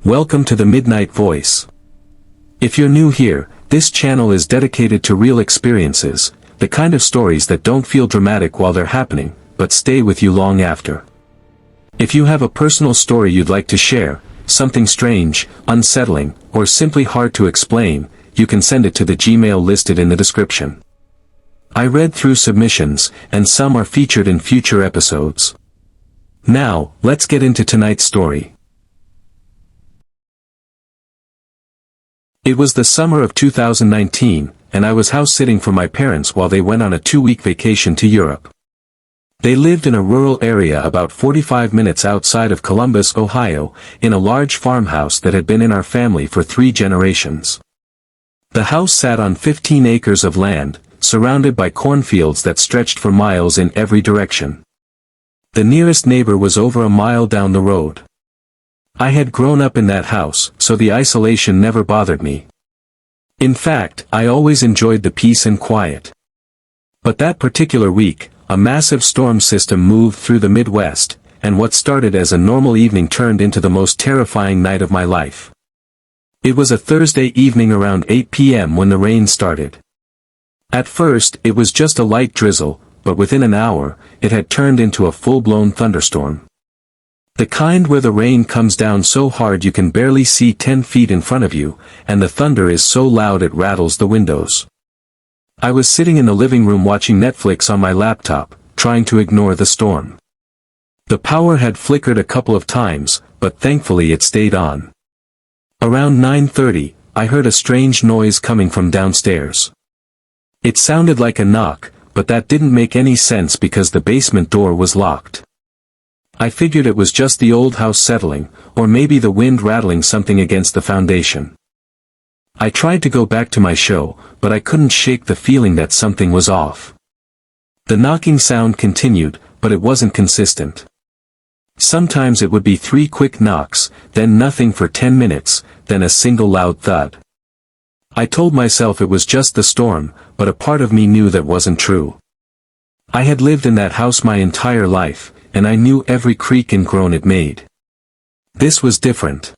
Welcome to the Midnight Voice. If you're new here, this channel is dedicated to real experiences, the kind of stories that don't feel dramatic while they're happening, but stay with you long after. If you have a personal story you'd like to share, something strange, unsettling, or simply hard to explain, you can send it to the Gmail listed in the description. I read through submissions, and some are featured in future episodes. Now, let's get into tonight's story. It was the summer of 2019, and I was house-sitting for my parents while they went on a 2-week vacation to Europe. They lived in a rural area about 45 minutes outside of Columbus, Ohio, in a large farmhouse that had been in our family for 3 generations. The house sat on 15 acres of land, surrounded by cornfields that stretched for miles in every direction. The nearest neighbor was over a mile down the road. I had grown up in that house, so the isolation never bothered me. In fact, I always enjoyed the peace and quiet. But that particular week, a massive storm system moved through the Midwest, and what started as a normal evening turned into the most terrifying night of my life. It was a Thursday evening around 8 p.m. when the rain started. At first, it was just a light drizzle, but within an hour, it had turned into a full-blown thunderstorm. The kind where the rain comes down so hard you can barely see 10 feet in front of you, and the thunder is so loud it rattles the windows. I was sitting in the living room watching Netflix on my laptop, trying to ignore the storm. The power had flickered a couple of times, but thankfully it stayed on. Around 9:30, I heard a strange noise coming from downstairs. It sounded like a knock, but that didn't make any sense because the basement door was locked. I figured it was just the old house settling, or maybe the wind rattling something against the foundation. I tried to go back to my show, but I couldn't shake the feeling that something was off. The knocking sound continued, but it wasn't consistent. Sometimes it would be 3 quick knocks, then nothing for 10 minutes, then a single loud thud. I told myself it was just the storm, but a part of me knew that wasn't true. I had lived in that house my entire life, and I knew every creak and groan it made. This was different.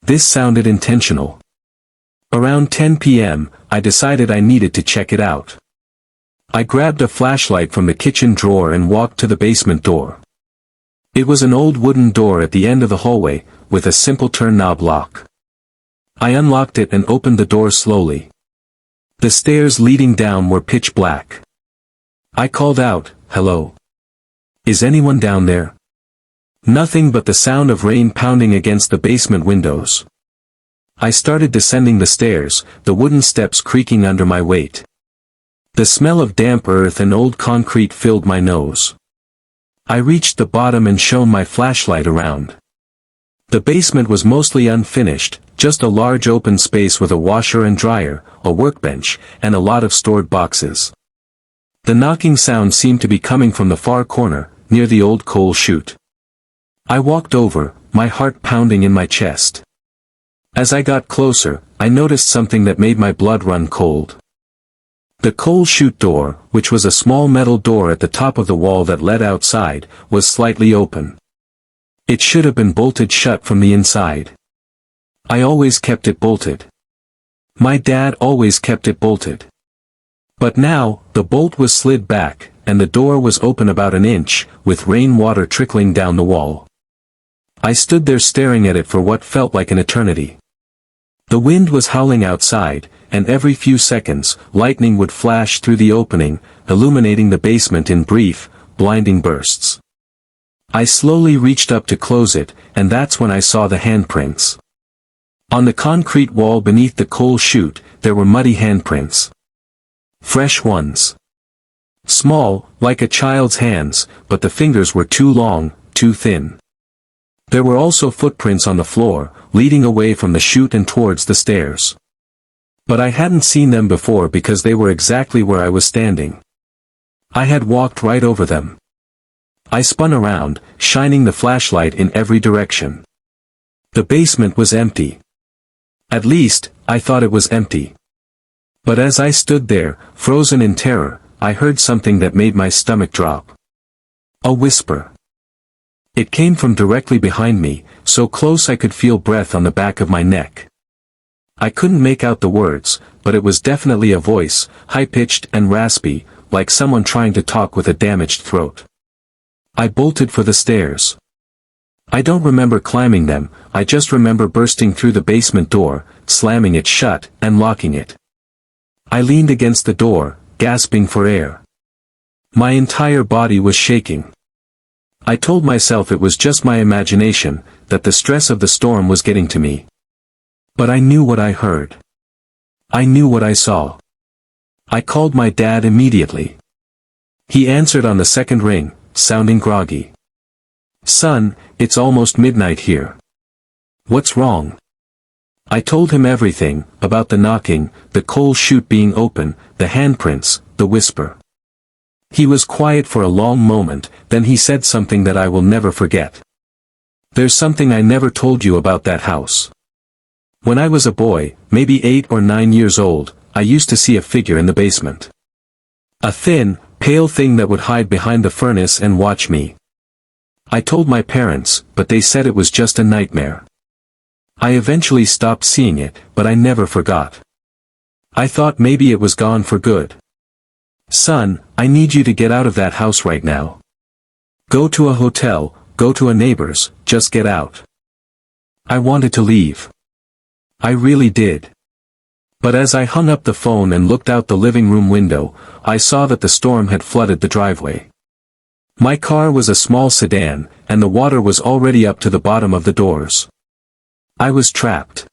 This sounded intentional. Around 10 p.m., I decided I needed to check it out. I grabbed a flashlight from the kitchen drawer and walked to the basement door. It was an old wooden door at the end of the hallway, with a simple turn knob lock. I unlocked it and opened the door slowly. The stairs leading down were pitch black. I called out, "Hello? Is anyone down there?" Nothing but the sound of rain pounding against the basement windows. I started descending the stairs, the wooden steps creaking under my weight. The smell of damp earth and old concrete filled my nose. I reached the bottom and shone my flashlight around. The basement was mostly unfinished, just a large open space with a washer and dryer, a workbench, and a lot of stored boxes. The knocking sound seemed to be coming from the far corner, near the old coal chute. I walked over, my heart pounding in my chest. As I got closer, I noticed something that made my blood run cold. The coal chute door, which was a small metal door at the top of the wall that led outside, was slightly open. It should have been bolted shut from the inside. I always kept it bolted. My dad always kept it bolted. But now, the bolt was slid back, and the door was open about an inch, with rainwater trickling down the wall. I stood there staring at it for what felt like an eternity. The wind was howling outside, and every few seconds, lightning would flash through the opening, illuminating the basement in brief, blinding bursts. I slowly reached up to close it, and that's when I saw the handprints. On the concrete wall beneath the coal chute, there were muddy handprints. Fresh ones. Small, like a child's hands, but the fingers were too long, too thin. There were also footprints on the floor, leading away from the chute and towards the stairs. But I hadn't seen them before because they were exactly where I was standing. I had walked right over them. I spun around, shining the flashlight in every direction. The basement was empty. At least, I thought it was empty. But as I stood there, frozen in terror, I heard something that made my stomach drop. A whisper. It came from directly behind me, so close I could feel breath on the back of my neck. I couldn't make out the words, but it was definitely a voice, high-pitched and raspy, like someone trying to talk with a damaged throat. I bolted for the stairs. I don't remember climbing them, I just remember bursting through the basement door, slamming it shut, and locking it. I leaned against the door, gasping for air. My entire body was shaking. I told myself it was just my imagination, that the stress of the storm was getting to me. But I knew what I heard. I knew what I saw. I called my dad immediately. He answered on the second ring, sounding groggy. "Son, it's almost midnight here. What's wrong?" I told him everything, about the knocking, the coal chute being open, the handprints, the whisper. He was quiet for a long moment, then he said something that I will never forget. "There's something I never told you about that house. When I was a boy, maybe 8 or 9 years old, I used to see a figure in the basement. A thin, pale thing that would hide behind the furnace and watch me. I told my parents, but they said it was just a nightmare. I eventually stopped seeing it, but I never forgot. I thought maybe it was gone for good. Son, I need you to get out of that house right now. Go to a hotel, go to a neighbor's, just get out." I wanted to leave. I really did. But as I hung up the phone and looked out the living room window, I saw that the storm had flooded the driveway. My car was a small sedan, and the water was already up to the bottom of the doors. I was trapped.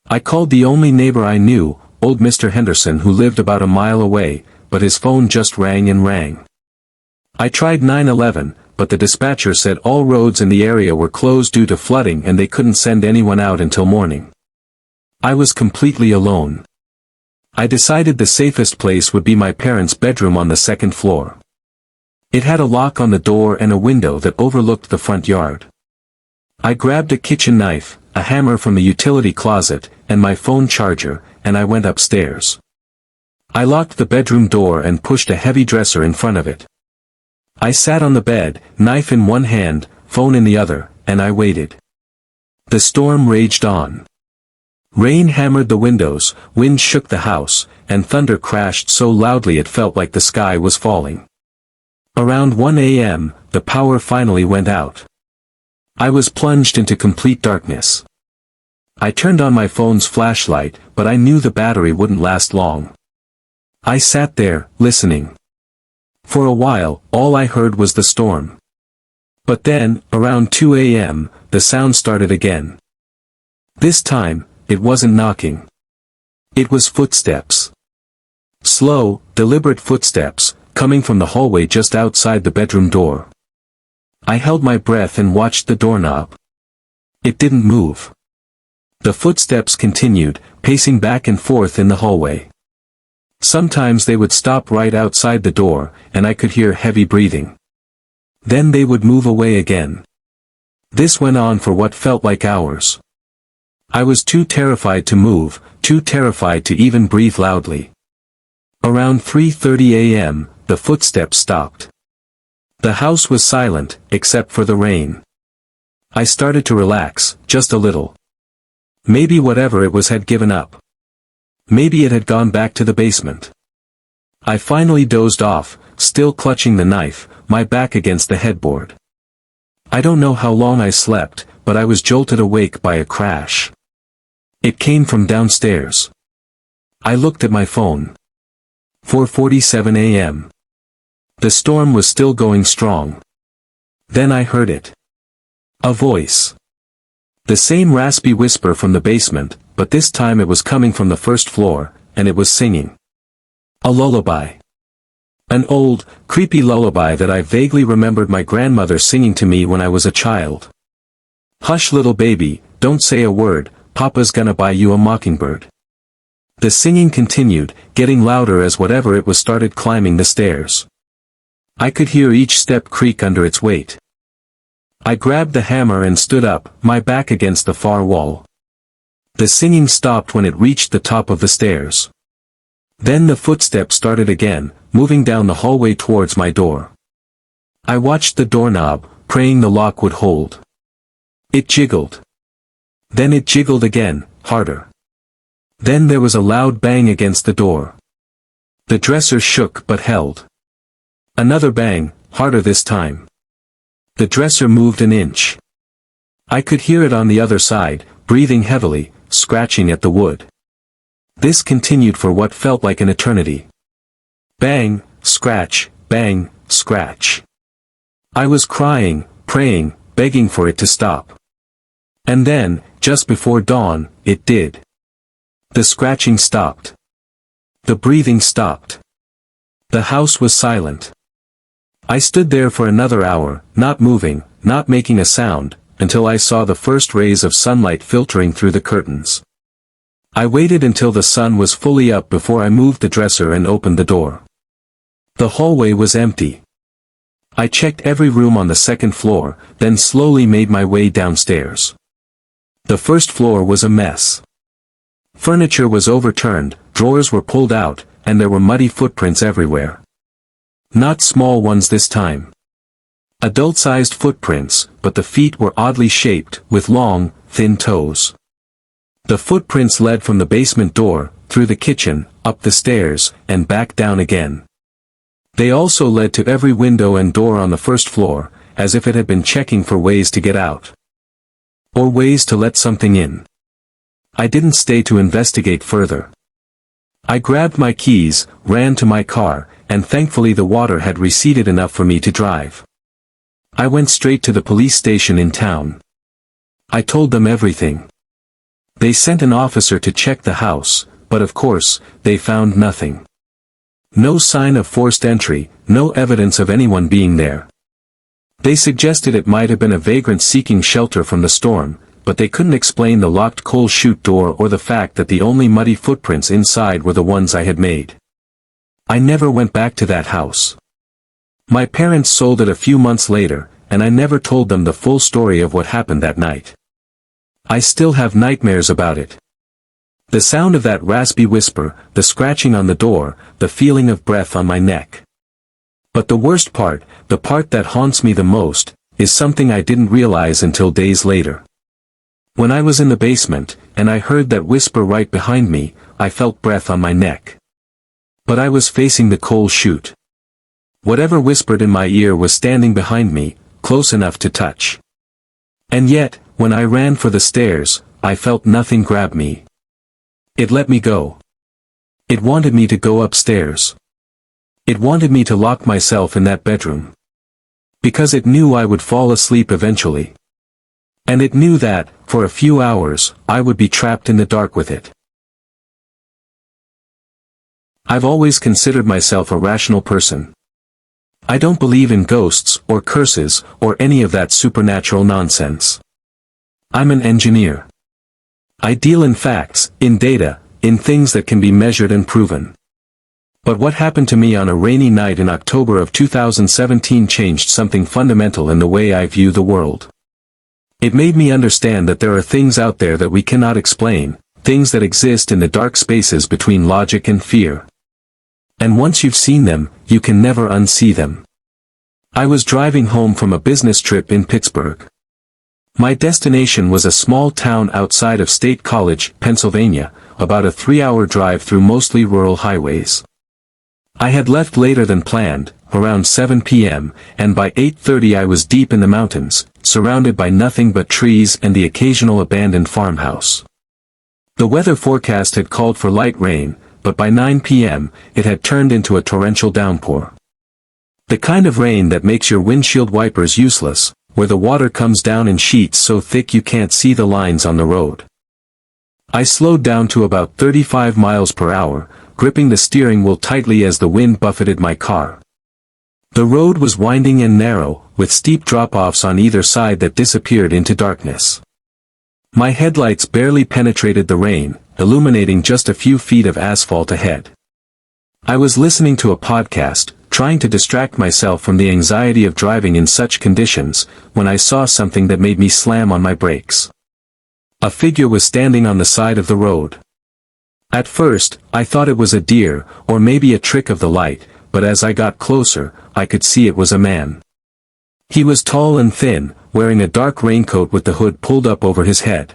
I called the only neighbor I knew, old Mr. Henderson, who lived about a mile away, but his phone just rang and rang. I tried 911, but the dispatcher said all roads in the area were closed due to flooding and they couldn't send anyone out until morning. I was completely alone. I decided the safest place would be my parents' bedroom on the second floor. It had a lock on the door and a window that overlooked the front yard. I grabbed a kitchen knife, a hammer from the utility closet, and my phone charger, and I went upstairs. I locked the bedroom door and pushed a heavy dresser in front of it. I sat on the bed, knife in one hand, phone in the other, and I waited. The storm raged on. Rain hammered the windows, wind shook the house, and thunder crashed so loudly it felt like the sky was falling. Around 1 a.m., the power finally went out. I was plunged into complete darkness. I turned on my phone's flashlight, but I knew the battery wouldn't last long. I sat there, listening. For a while, all I heard was the storm. But then, around 2 a.m., the sound started again. This time, it wasn't knocking. It was footsteps. Slow, deliberate footsteps, coming from the hallway just outside the bedroom door. I held my breath and watched the doorknob. It didn't move. The footsteps continued, pacing back and forth in the hallway. Sometimes they would stop right outside the door, and I could hear heavy breathing. Then they would move away again. This went on for what felt like hours. I was too terrified to move, too terrified to even breathe loudly. Around 3:30 a.m., the footsteps stopped. The house was silent, except for the rain. I started to relax, just a little. Maybe whatever it was had given up. Maybe it had gone back to the basement. I finally dozed off, still clutching the knife, my back against the headboard. I don't know how long I slept, but I was jolted awake by a crash. It came from downstairs. I looked at my phone. 4:47 a.m. The storm was still going strong. Then I heard it. A voice. The same raspy whisper from the basement, but this time it was coming from the first floor, and it was singing. A lullaby. An old, creepy lullaby that I vaguely remembered my grandmother singing to me when I was a child. "Hush little baby, don't say a word, Papa's gonna buy you a mockingbird." The singing continued, getting louder as whatever it was started climbing the stairs. I could hear each step creak under its weight. I grabbed the hammer and stood up, my back against the far wall. The singing stopped when it reached the top of the stairs. Then the footsteps started again, moving down the hallway towards my door. I watched the doorknob, praying the lock would hold. It jiggled. Then it jiggled again, harder. Then there was a loud bang against the door. The dresser shook but held. Another bang, harder this time. The dresser moved an inch. I could hear it on the other side, breathing heavily, scratching at the wood. This continued for what felt like an eternity. Bang, scratch, bang, scratch. I was crying, praying, begging for it to stop. And then, just before dawn, it did. The scratching stopped. The breathing stopped. The house was silent. I stood there for another hour, not moving, not making a sound, until I saw the first rays of sunlight filtering through the curtains. I waited until the sun was fully up before I moved the dresser and opened the door. The hallway was empty. I checked every room on the second floor, then slowly made my way downstairs. The first floor was a mess. Furniture was overturned, drawers were pulled out, and there were muddy footprints everywhere. Not small ones this time. Adult-sized footprints, but the feet were oddly shaped, with long, thin toes. The footprints led from the basement door, through the kitchen, up the stairs, and back down again. They also led to every window and door on the first floor, as if it had been checking for ways to get out. Or ways to let something in. I didn't stay to investigate further. I grabbed my keys, ran to my car, and thankfully the water had receded enough for me to drive. I went straight to the police station in town. I told them everything. They sent an officer to check the house, but of course, they found nothing. No sign of forced entry, no evidence of anyone being there. They suggested it might have been a vagrant seeking shelter from the storm, but they couldn't explain the locked coal chute door or the fact that the only muddy footprints inside were the ones I had made. I never went back to that house. My parents sold it a few months later, and I never told them the full story of what happened that night. I still have nightmares about it. The sound of that raspy whisper, the scratching on the door, the feeling of breath on my neck. But the worst part, the part that haunts me the most, is something I didn't realize until days later. When I was in the basement, and I heard that whisper right behind me, I felt breath on my neck. But I was facing the coal chute. Whatever whispered in my ear was standing behind me, close enough to touch. And yet, when I ran for the stairs, I felt nothing grab me. It let me go. It wanted me to go upstairs. It wanted me to lock myself in that bedroom. Because it knew I would fall asleep eventually. And it knew that, for a few hours, I would be trapped in the dark with it. I've always considered myself a rational person. I don't believe in ghosts, or curses, or any of that supernatural nonsense. I'm an engineer. I deal in facts, in data, in things that can be measured and proven. But what happened to me on a rainy night in October of 2017 changed something fundamental in the way I view the world. It made me understand that there are things out there that we cannot explain, things that exist in the dark spaces between logic and fear. And once you've seen them, you can never unsee them. I was driving home from a business trip in Pittsburgh. My destination was a small town outside of State College, Pennsylvania, about a 3-hour drive through mostly rural highways. I had left later than planned, around 7 p.m., and by 8:30 I was deep in the mountains, surrounded by nothing but trees and the occasional abandoned farmhouse. The weather forecast had called for light rain, but by 9 p.m., it had turned into a torrential downpour. The kind of rain that makes your windshield wipers useless, where the water comes down in sheets so thick you can't see the lines on the road. I slowed down to about 35 miles per hour, gripping the steering wheel tightly as the wind buffeted my car. The road was winding and narrow, with steep drop-offs on either side that disappeared into darkness. My headlights barely penetrated the rain, illuminating just a few feet of asphalt ahead. I was listening to a podcast, trying to distract myself from the anxiety of driving in such conditions, when I saw something that made me slam on my brakes. A figure was standing on the side of the road. At first, I thought it was a deer, or maybe a trick of the light, but as I got closer, I could see it was a man. He was tall and thin, wearing a dark raincoat with the hood pulled up over his head.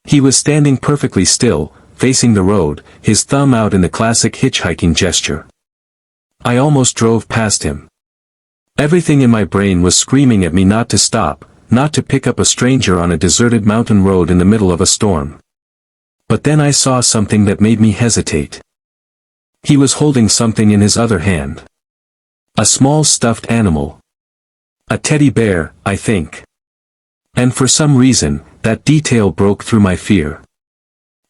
He was standing perfectly still, facing the road, his thumb out in the classic hitchhiking gesture. I almost drove past him. Everything in my brain was screaming at me not to stop, not to pick up a stranger on a deserted mountain road in the middle of a storm. But then I saw something that made me hesitate. He was holding something in his other hand. A small stuffed animal. A teddy bear, I think. And for some reason, that detail broke through my fear.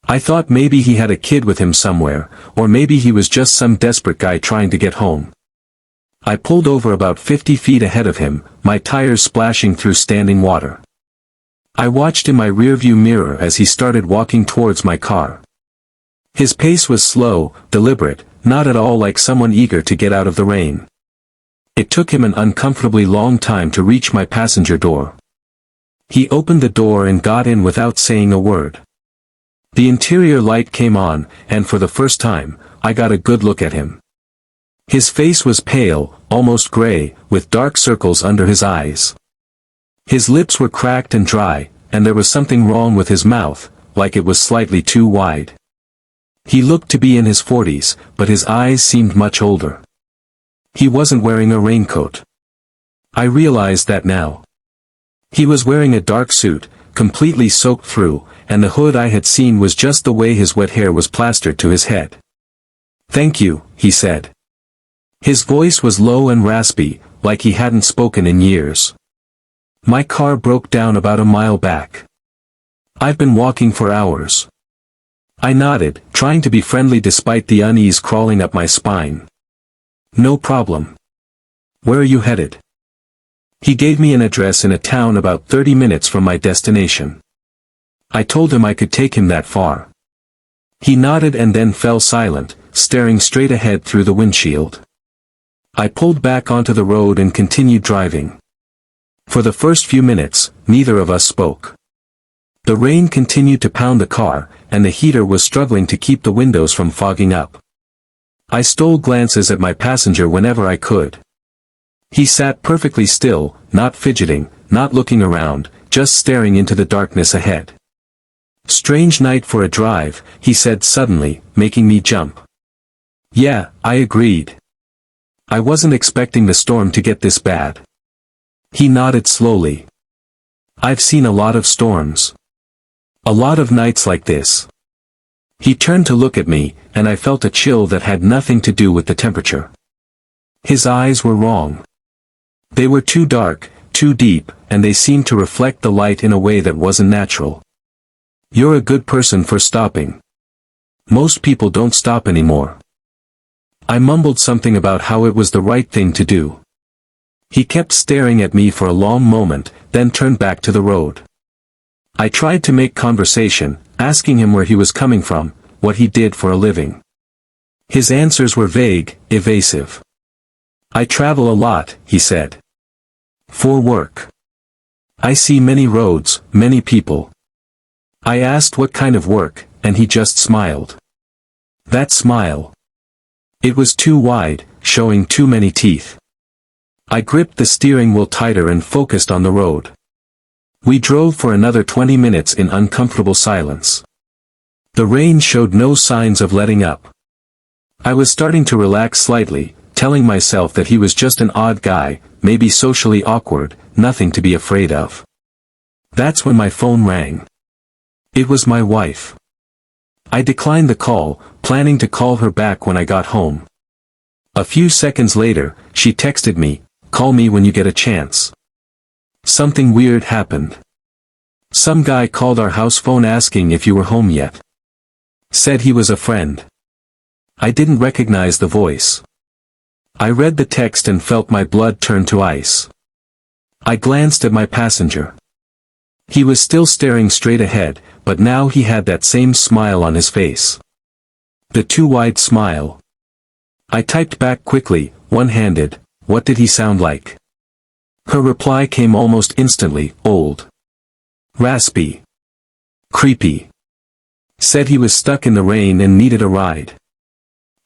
I thought maybe he had a kid with him somewhere, or maybe he was just some desperate guy trying to get home. I pulled over about 50 feet ahead of him, my tires splashing through standing water. I watched in my rearview mirror as he started walking towards my car. His pace was slow, deliberate, not at all like someone eager to get out of the rain. It took him an uncomfortably long time to reach my passenger door. He opened the door and got in without saying a word. The interior light came on, and for the first time, I got a good look at him. His face was pale, almost gray, with dark circles under his eyes. His lips were cracked and dry, and there was something wrong with his mouth, like it was slightly too wide. He looked to be in his 40s, but his eyes seemed much older. He wasn't wearing a raincoat. I realized that now. He was wearing a dark suit, completely soaked through, and the hood I had seen was just the way his wet hair was plastered to his head. "Thank you," he said. His voice was low and raspy, like he hadn't spoken in years. My car broke down about a mile back. "I've been walking for hours." I nodded, trying to be friendly despite the unease crawling up my spine. "No problem. Where are you headed?" He gave me an address in a town about 30 minutes from my destination. I told him I could take him that far. He nodded and then fell silent, staring straight ahead through the windshield. I pulled back onto the road and continued driving. For the first few minutes, neither of us spoke. The rain continued to pound the car, and the heater was struggling to keep the windows from fogging up. I stole glances at my passenger whenever I could. He sat perfectly still, not fidgeting, not looking around, just staring into the darkness ahead. "Strange night for a drive," he said suddenly, making me jump. "Yeah," I agreed. I wasn't expecting the storm to get this bad. He nodded slowly. "I've seen a lot of storms. A lot of nights like this." He turned to look at me, and I felt a chill that had nothing to do with the temperature. His eyes were wrong. They were too dark, too deep, and they seemed to reflect the light in a way that wasn't natural. "You're a good person for stopping. Most people don't stop anymore." I mumbled something about how it was the right thing to do. He kept staring at me for a long moment, then turned back to the road. I tried to make conversation, asking him where he was coming from, what he did for a living. His answers were vague, evasive. "I travel a lot," he said. "For work. I see many roads, many people." I asked what kind of work, and he just smiled. That smile. It was too wide, showing too many teeth. I gripped the steering wheel tighter and focused on the road. We drove for another 20 minutes in uncomfortable silence. The rain showed no signs of letting up. I was starting to relax slightly, telling myself that he was just an odd guy, maybe socially awkward, nothing to be afraid of. That's when my phone rang. It was my wife. I declined the call, planning to call her back when I got home. A few seconds later, she texted me, "Call me when you get a chance." Something weird happened. Some guy called our house phone asking if you were home yet. Said he was a friend. I didn't recognize the voice. I read the text and felt my blood turn to ice. I glanced at my passenger. He was still staring straight ahead, but now he had that same smile on his face. The too wide smile. I typed back quickly, one-handed, "What did he sound like?" Her reply came almost instantly, "Old. Raspy. Creepy. Said he was stuck in the rain and needed a ride.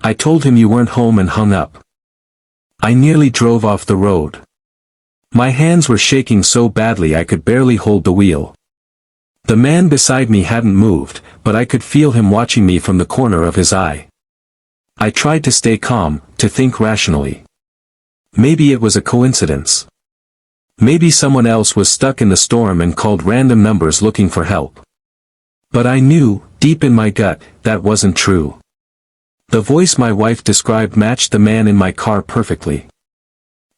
I told him you weren't home and hung up." I nearly drove off the road. My hands were shaking so badly I could barely hold the wheel. The man beside me hadn't moved, but I could feel him watching me from the corner of his eye. I tried to stay calm, to think rationally. Maybe it was a coincidence. Maybe someone else was stuck in the storm and called random numbers looking for help. But I knew, deep in my gut, that wasn't true. The voice my wife described matched the man in my car perfectly.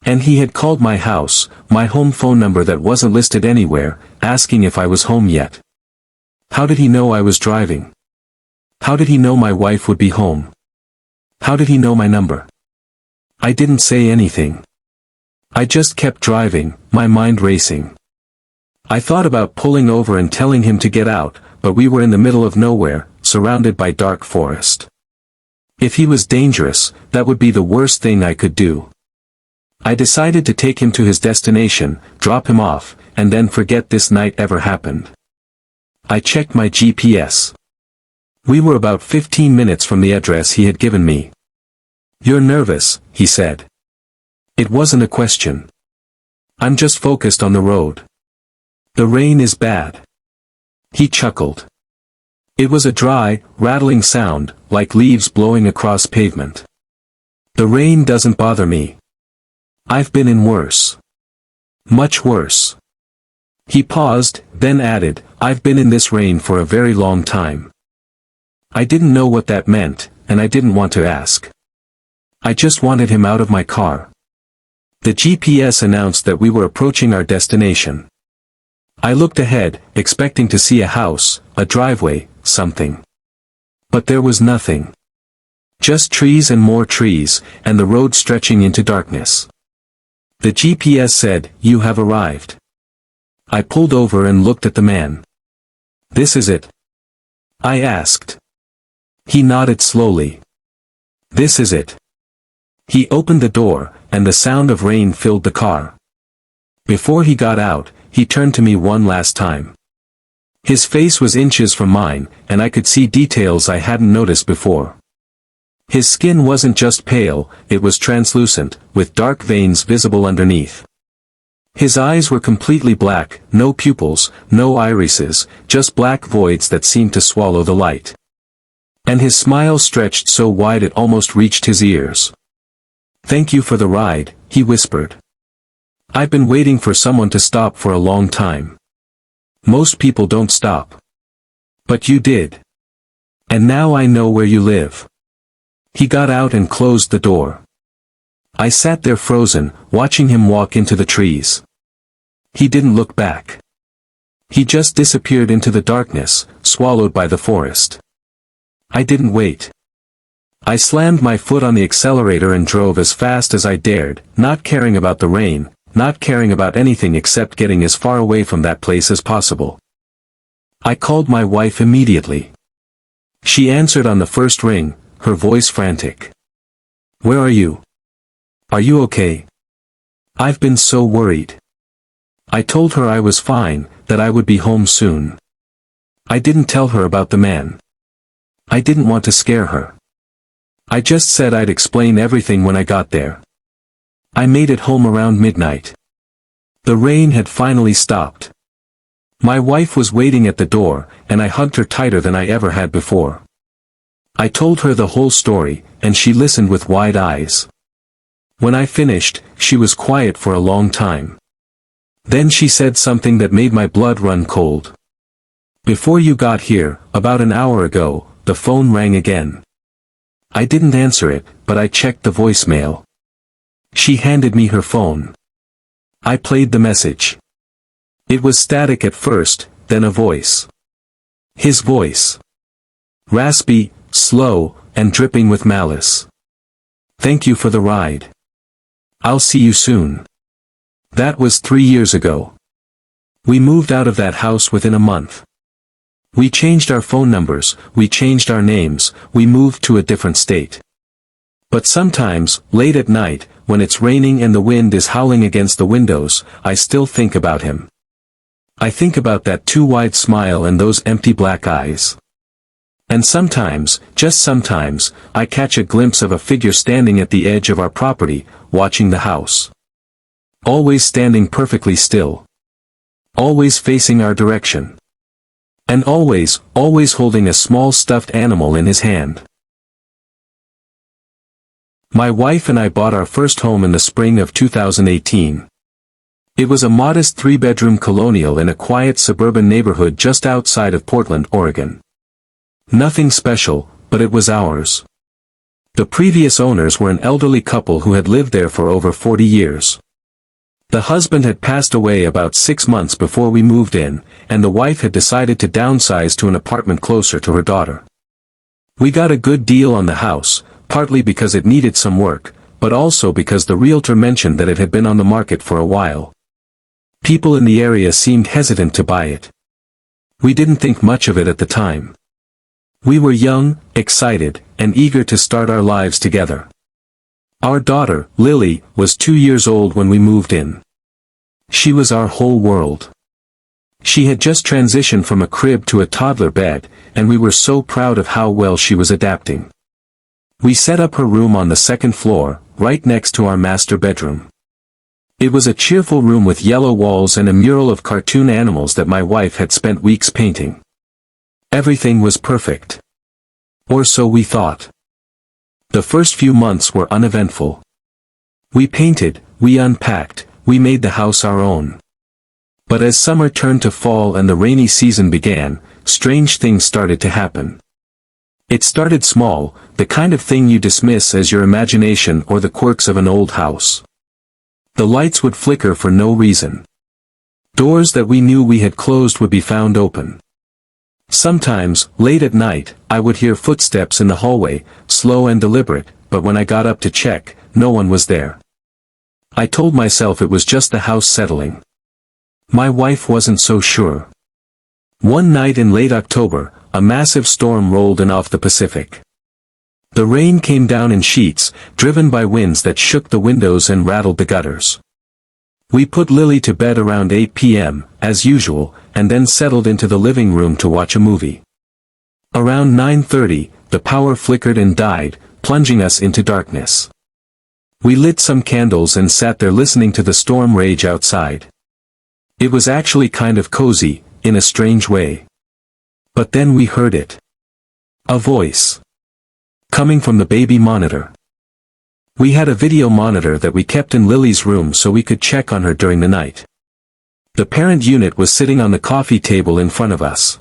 And he had called my house, my home phone number that wasn't listed anywhere, asking if I was home yet. How did he know I was driving? How did he know my wife would be home? How did he know my number? I didn't say anything. I just kept driving, my mind racing. I thought about pulling over and telling him to get out, but we were in the middle of nowhere, surrounded by dark forest. If he was dangerous, that would be the worst thing I could do. I decided to take him to his destination, drop him off, and then forget this night ever happened. I checked my GPS. We were about 15 minutes from the address he had given me. "You're nervous," he said. It wasn't a question. "I'm just focused on the road. The rain is bad." He chuckled. It was a dry, rattling sound, like leaves blowing across pavement. "The rain doesn't bother me. I've been in worse. Much worse." He paused, then added, "I've been in this rain for a very long time." I didn't know what that meant, and I didn't want to ask. I just wanted him out of my car. The GPS announced that we were approaching our destination. I looked ahead, expecting to see a house, a driveway, something. But there was nothing. Just trees and more trees, and the road stretching into darkness. The GPS said, "You have arrived." I pulled over and looked at the man. "This is it?" I asked. He nodded slowly. "This is it." He opened the door, and the sound of rain filled the car. Before he got out, he turned to me one last time. His face was inches from mine, and I could see details I hadn't noticed before. His skin wasn't just pale, it was translucent, with dark veins visible underneath. His eyes were completely black, no pupils, no irises, just black voids that seemed to swallow the light. And his smile stretched so wide it almost reached his ears. "Thank you for the ride," he whispered. "I've been waiting for someone to stop for a long time. Most people don't stop. But you did. And now I know where you live." He got out and closed the door. I sat there frozen, watching him walk into the trees. He didn't look back. He just disappeared into the darkness, swallowed by the forest. I didn't wait. I slammed my foot on the accelerator and drove as fast as I dared, not caring about the rain, not caring about anything except getting as far away from that place as possible. I called my wife immediately. She answered on the first ring, her voice frantic. "Where are you? Are you okay?" "I've been so worried." I told her I was fine, that I would be home soon. I didn't tell her about the man. I didn't want to scare her. I just said I'd explain everything when I got there. I made it home around midnight. The rain had finally stopped. My wife was waiting at the door, and I hugged her tighter than I ever had before. I told her the whole story, and she listened with wide eyes. When I finished, she was quiet for a long time. Then she said something that made my blood run cold. "Before you got here, about an hour ago, the phone rang again." I didn't answer it, but I checked the voicemail. She handed me her phone. I played the message. It was static at first, then a voice. His voice. Raspy, slow, and dripping with malice. "Thank you for the ride. I'll see you soon." That was 3 years ago. We moved out of that house within a month. We changed our phone numbers, we changed our names, we moved to a different state. But sometimes, late at night, when it's raining and the wind is howling against the windows, I still think about him. I think about that too wide smile and those empty black eyes. And sometimes, just sometimes, I catch a glimpse of a figure standing at the edge of our property, watching the house. Always standing perfectly still. Always facing our direction. And always holding a small stuffed animal in his hand. My wife and I bought our first home in the spring of 2018. It was a modest 3-bedroom colonial in a quiet suburban neighborhood just outside of Portland, Oregon. Nothing special, but it was ours. The previous owners were an elderly couple who had lived there for over 40 years. The husband had passed away about 6 months before we moved in, and the wife had decided to downsize to an apartment closer to her daughter. We got a good deal on the house, partly because it needed some work, but also because the realtor mentioned that it had been on the market for a while. People in the area seemed hesitant to buy it. We didn't think much of it at the time. We were young, excited, and eager to start our lives together. Our daughter, Lily, was 2 years old when we moved in. She was our whole world. She had just transitioned from a crib to a toddler bed, and we were so proud of how well she was adapting. We set up her room on the second floor, right next to our master bedroom. It was a cheerful room with yellow walls and a mural of cartoon animals that my wife had spent weeks painting. Everything was perfect. Or so we thought. The first few months were uneventful. We painted, we unpacked, we made the house our own. But as summer turned to fall and the rainy season began, strange things started to happen. It started small, the kind of thing you dismiss as your imagination or the quirks of an old house. The lights would flicker for no reason. Doors that we knew we had closed would be found open. Sometimes, late at night, I would hear footsteps in the hallway, slow and deliberate, but when I got up to check, no one was there. I told myself it was just the house settling. My wife wasn't so sure. One night in late October, a massive storm rolled in off the Pacific. The rain came down in sheets, driven by winds that shook the windows and rattled the gutters. We put Lily to bed around 8 p.m., as usual, and then settled into the living room to watch a movie. Around 9:30, the power flickered and died, plunging us into darkness. We lit some candles and sat there listening to the storm rage outside. It was actually kind of cozy, in a strange way. But then we heard it. A voice. Coming from the baby monitor. We had a video monitor that we kept in Lily's room so we could check on her during the night. The parent unit was sitting on the coffee table in front of us.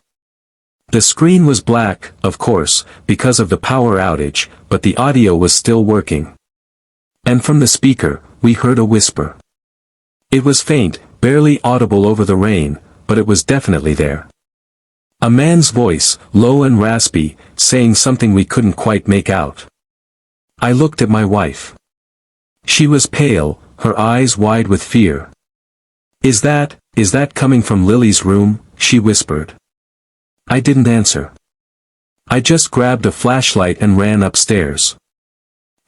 The screen was black, of course, because of the power outage, but the audio was still working. And from the speaker, we heard a whisper. It was faint, barely audible over the rain, but it was definitely there. A man's voice, low and raspy, saying something we couldn't quite make out. I looked at my wife. She was pale, her eyes wide with fear. Is that coming from Lily's room?" she whispered. I didn't answer. I just grabbed a flashlight and ran upstairs.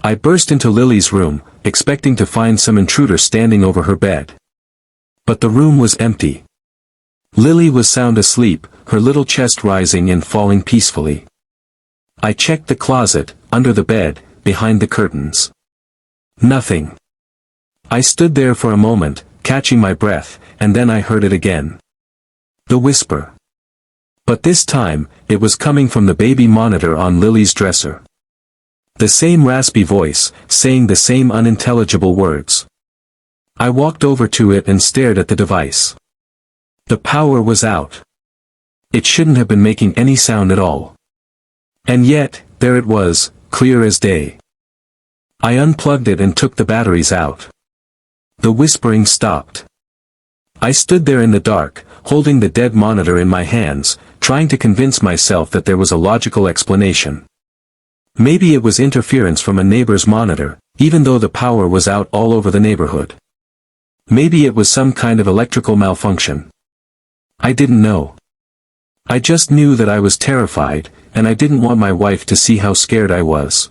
I burst into Lily's room, expecting to find some intruder standing over her bed. But the room was empty. Lily was sound asleep, her little chest rising and falling peacefully. I checked the closet, under the bed, behind the curtains. Nothing. I stood there for a moment, catching my breath, and then I heard it again. The whisper. But this time, it was coming from the baby monitor on Lily's dresser. The same raspy voice, saying the same unintelligible words. I walked over to it and stared at the device. The power was out. It shouldn't have been making any sound at all. And yet, there it was, clear as day. I unplugged it and took the batteries out. The whispering stopped. I stood there in the dark, holding the dead monitor in my hands, trying to convince myself that there was a logical explanation. Maybe it was interference from a neighbor's monitor, even though the power was out all over the neighborhood. Maybe it was some kind of electrical malfunction. I didn't know. I just knew that I was terrified, and I didn't want my wife to see how scared I was.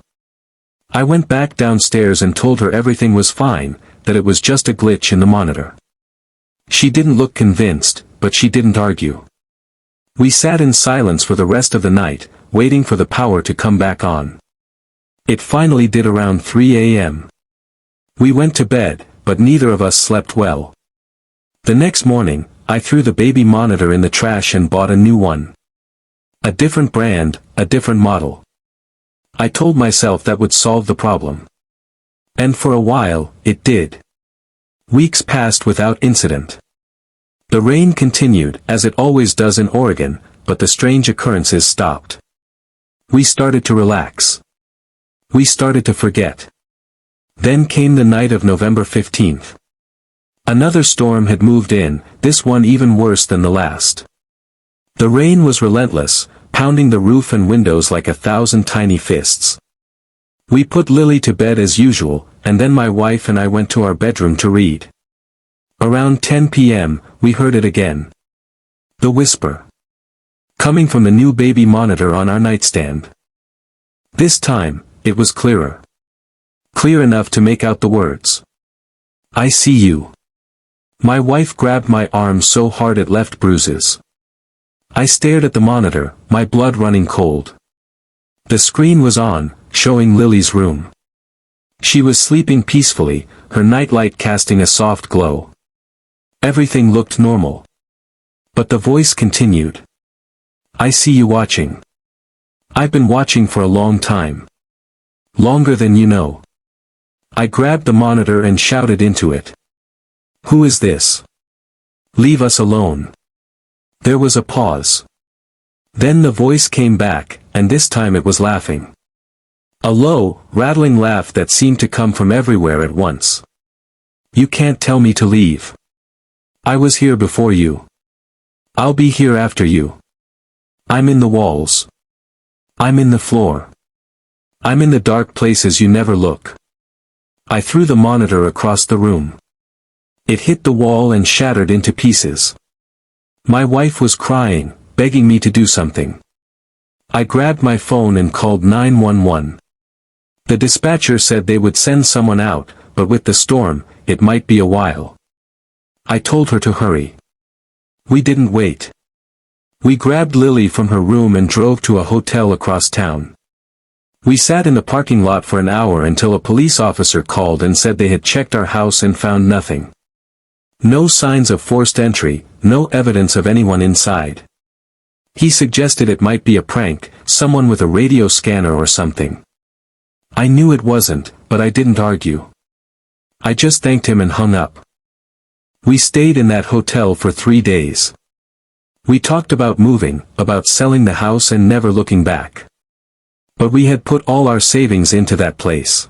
I went back downstairs and told her everything was fine, that it was just a glitch in the monitor. She didn't look convinced, but she didn't argue. We sat in silence for the rest of the night, waiting for the power to come back on. It finally did around 3 a.m. We went to bed, but neither of us slept well. The next morning, I threw the baby monitor in the trash and bought a new one. A different brand, a different model. I told myself that would solve the problem. And for a while, it did. Weeks passed without incident. The rain continued, as it always does in Oregon, but the strange occurrences stopped. We started to relax. We started to forget. Then came the night of November 15th. Another storm had moved in, this one even worse than the last. The rain was relentless, pounding the roof and windows like 1,000 tiny fists. We put Lily to bed as usual, and then my wife and I went to our bedroom to read. Around 10 p.m., we heard it again. The whisper. Coming from the new baby monitor on our nightstand. This time, it was clearer. Clear enough to make out the words. I see you. My wife grabbed my arm so hard it left bruises. I stared at the monitor, my blood running cold. The screen was on, showing Lily's room. She was sleeping peacefully, her nightlight casting a soft glow. Everything looked normal. But the voice continued. I see you watching. I've been watching for a long time. Longer than you know. I grabbed the monitor and shouted into it. Who is this? Leave us alone. There was a pause. Then the voice came back, and this time it was laughing. A low, rattling laugh that seemed to come from everywhere at once. You can't tell me to leave. I was here before you. I'll be here after you. I'm in the walls. I'm in the floor. I'm in the dark places you never look. I threw the monitor across the room. It hit the wall and shattered into pieces. My wife was crying, begging me to do something. I grabbed my phone and called 911. The dispatcher said they would send someone out, but with the storm, it might be a while. I told her to hurry. We didn't wait. We grabbed Lily from her room and drove to a hotel across town. We sat in the parking lot for an hour until a police officer called and said they had checked our house and found nothing. No signs of forced entry, no evidence of anyone inside. He suggested it might be a prank, someone with a radio scanner or something. I knew it wasn't, but I didn't argue. I just thanked him and hung up. We stayed in that hotel for 3 days. We talked about moving, about selling the house and never looking back. But we had put all our savings into that place.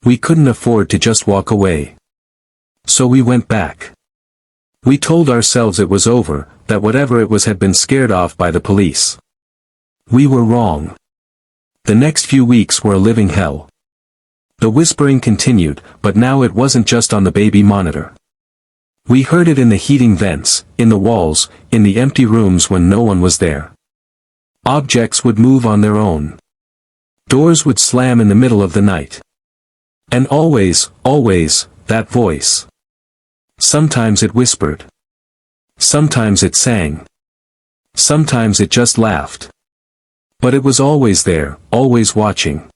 We couldn't afford to just walk away. So we went back. We told ourselves it was over, that whatever it was had been scared off by the police. We were wrong. The next few weeks were a living hell. The whispering continued, but now it wasn't just on the baby monitor. We heard it in the heating vents, in the walls, in the empty rooms when no one was there. Objects would move on their own. Doors would slam in the middle of the night. And always, that voice. Sometimes it whispered. Sometimes it sang. Sometimes it just laughed. But it was always there, always watching.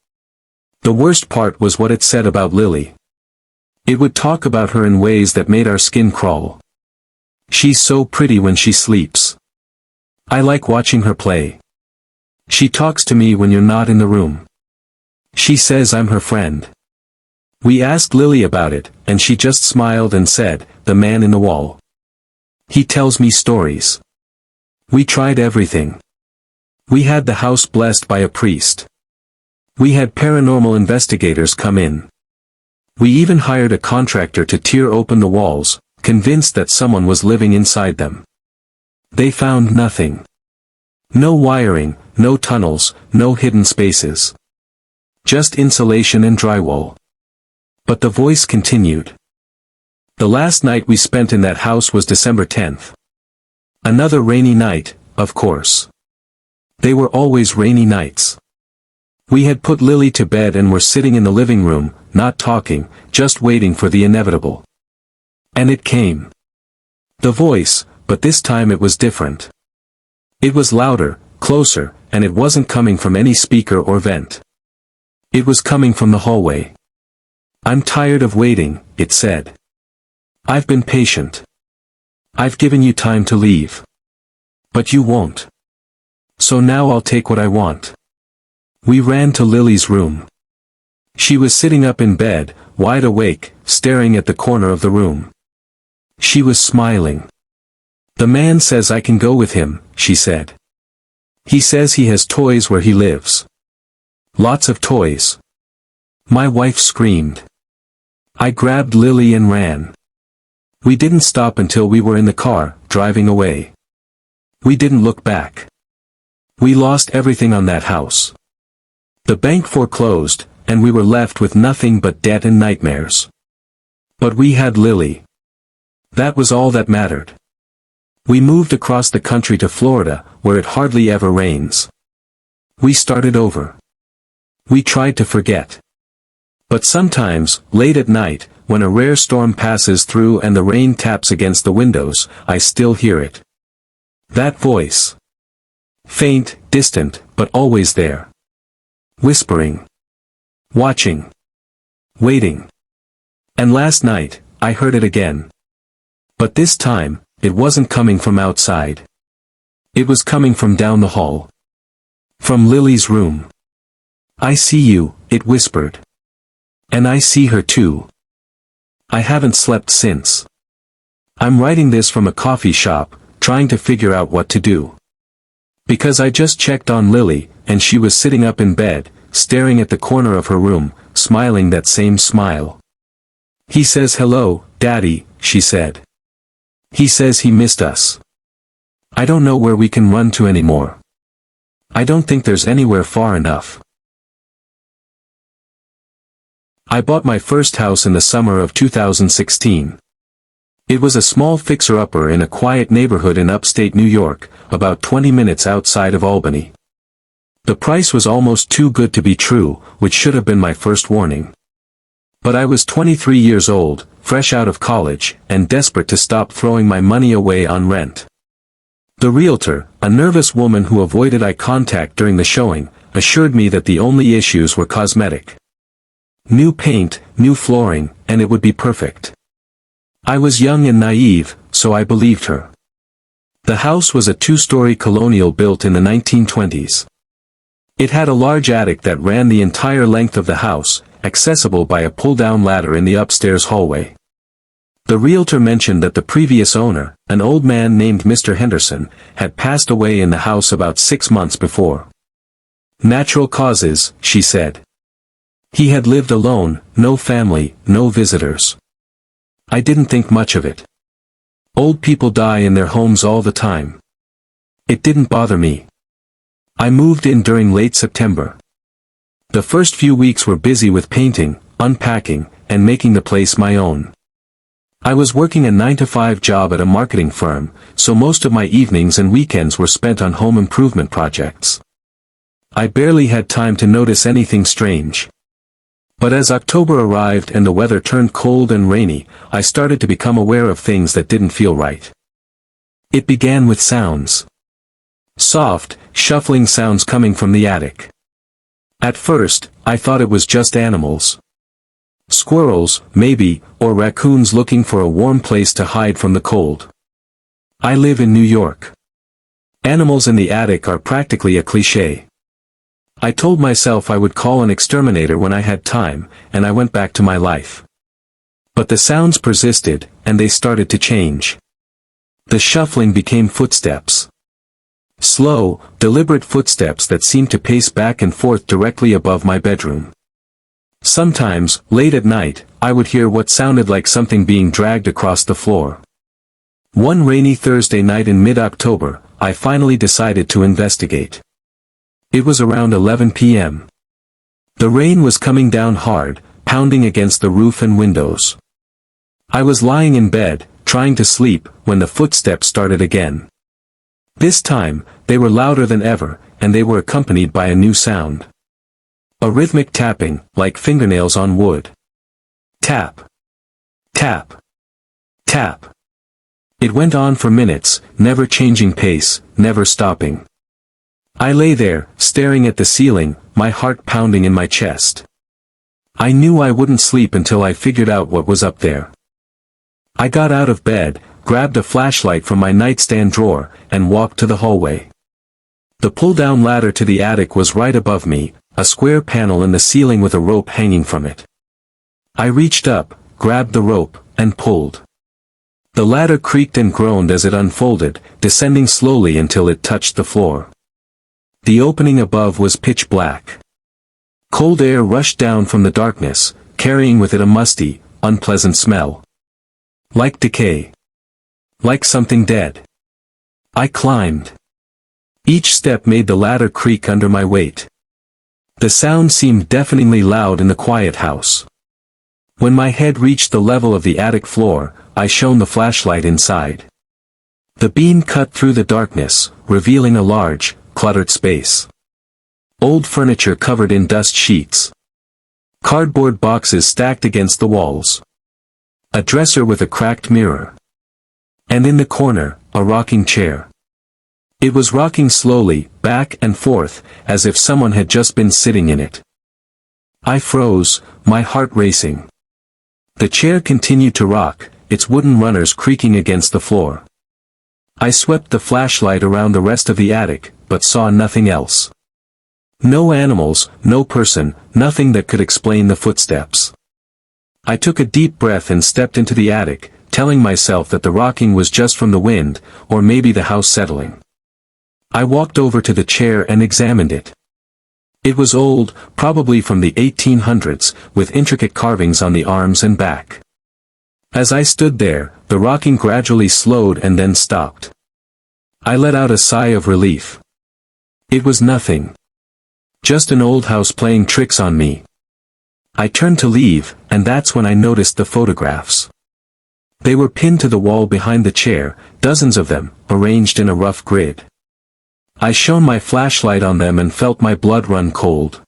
The worst part was what it said about Lily. It would talk about her in ways that made our skin crawl. She's so pretty when she sleeps. I like watching her play. She talks to me when you're not in the room. She says I'm her friend. We asked Lily about it, and she just smiled and said, the man in the wall. He tells me stories. We tried everything. We had the house blessed by a priest. We had paranormal investigators come in. We even hired a contractor to tear open the walls, convinced that someone was living inside them. They found nothing. No wiring, no tunnels, no hidden spaces. Just insulation and drywall. But the voice continued. The last night we spent in that house was December 10th. Another rainy night, of course. They were always rainy nights. We had put Lily to bed and were sitting in the living room, not talking, just waiting for the inevitable. And it came. The voice, but this time it was different. It was louder, closer, and it wasn't coming from any speaker or vent. It was coming from the hallway. I'm tired of waiting, it said. I've been patient. I've given you time to leave. But you won't. So now I'll take what I want. We ran to Lily's room. She was sitting up in bed, wide awake, staring at the corner of the room. She was smiling. The man says I can go with him, she said. He says he has toys where he lives. Lots of toys. My wife screamed. I grabbed Lily and ran. We didn't stop until we were in the car, driving away. We didn't look back. We lost everything on that house. The bank foreclosed, and we were left with nothing but debt and nightmares. But we had Lily. That was all that mattered. We moved across the country to Florida, where it hardly ever rains. We started over. We tried to forget. But sometimes, late at night, when a rare storm passes through and the rain taps against the windows, I still hear it. That voice. Faint, distant, but always there. Whispering. Watching. Waiting. And last night, I heard it again. But this time, it wasn't coming from outside. It was coming from down the hall. From Lily's room. I see you, it whispered. And I see her too. I haven't slept since. I'm writing this from a coffee shop, trying to figure out what to do. Because I just checked on Lily, and she was sitting up in bed, staring at the corner of her room, smiling that same smile. He says hello, Daddy, she said. He says he missed us. I don't know where we can run to anymore. I don't think there's anywhere far enough. I bought my first house in the summer of 2016. It was a small fixer-upper in a quiet neighborhood in upstate New York, about 20 minutes outside of Albany. The price was almost too good to be true, which should have been my first warning. But I was 23 years old, fresh out of college, and desperate to stop throwing my money away on rent. The realtor, a nervous woman who avoided eye contact during the showing, assured me that the only issues were cosmetic. New paint, new flooring, and it would be perfect. I was young and naive, so I believed her. The house was a two-story colonial built in the 1920s. It had a large attic that ran the entire length of the house, accessible by a pull-down ladder in the upstairs hallway. The realtor mentioned that the previous owner, an old man named Mr. Henderson, had passed away in the house about 6 months before. Natural causes, she said. He had lived alone, no family, no visitors. I didn't think much of it. Old people die in their homes all the time. It didn't bother me. I moved in during late September. The first few weeks were busy with painting, unpacking, and making the place my own. I was working a 9-to-5 job at a marketing firm, so most of my evenings and weekends were spent on home improvement projects. I barely had time to notice anything strange. But as October arrived and the weather turned cold and rainy, I started to become aware of things that didn't feel right. It began with sounds. Soft, shuffling sounds coming from the attic. At first, I thought it was just animals. Squirrels, maybe, or raccoons looking for a warm place to hide from the cold. I live in New York. Animals in the attic are practically a cliché. I told myself I would call an exterminator when I had time, and I went back to my life. But the sounds persisted, and they started to change. The shuffling became footsteps. Slow, deliberate footsteps that seemed to pace back and forth directly above my bedroom. Sometimes, late at night, I would hear what sounded like something being dragged across the floor. One rainy Thursday night in mid-October, I finally decided to investigate. It was around 11 p.m. The rain was coming down hard, pounding against the roof and windows. I was lying in bed, trying to sleep, when the footsteps started again. This time, they were louder than ever, and they were accompanied by a new sound. A rhythmic tapping, like fingernails on wood. Tap. Tap. Tap. It went on for minutes, never changing pace, never stopping. I lay there, staring at the ceiling, my heart pounding in my chest. I knew I wouldn't sleep until I figured out what was up there. I got out of bed, grabbed a flashlight from my nightstand drawer, and walked to the hallway. The pull-down ladder to the attic was right above me, a square panel in the ceiling with a rope hanging from it. I reached up, grabbed the rope, and pulled. The ladder creaked and groaned as it unfolded, descending slowly until it touched the floor. The opening above was pitch black. Cold air rushed down from the darkness, carrying with it a musty, unpleasant smell. Like decay. Like something dead. I climbed. Each step made the ladder creak under my weight. The sound seemed deafeningly loud in the quiet house. When my head reached the level of the attic floor, I shone the flashlight inside. The beam cut through the darkness, revealing a large, cluttered space. Old furniture covered in dust sheets. Cardboard boxes stacked against the walls. A dresser with a cracked mirror. And in the corner, a rocking chair. It was rocking slowly, back and forth, as if someone had just been sitting in it. I froze, my heart racing. The chair continued to rock, its wooden runners creaking against the floor. I swept the flashlight around the rest of the attic, but saw nothing else. No animals, no person, nothing that could explain the footsteps. I took a deep breath and stepped into the attic, telling myself that the rocking was just from the wind, or maybe the house settling. I walked over to the chair and examined it. It was old, probably from the 1800s, with intricate carvings on the arms and back. As I stood there, the rocking gradually slowed and then stopped. I let out a sigh of relief. It was nothing. Just an old house playing tricks on me. I turned to leave, and that's when I noticed the photographs. They were pinned to the wall behind the chair, dozens of them, arranged in a rough grid. I shone my flashlight on them and felt my blood run cold.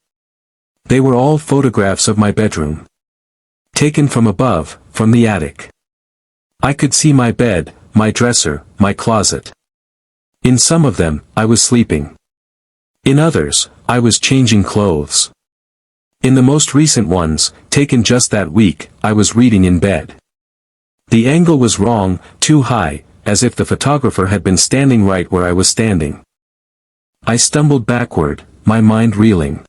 They were all photographs of my bedroom. Taken from above, from the attic. I could see my bed, my dresser, my closet. In some of them, I was sleeping. In others, I was changing clothes. In the most recent ones, taken just that week, I was reading in bed. The angle was wrong, too high, as if the photographer had been standing right where I was standing. I stumbled backward, my mind reeling.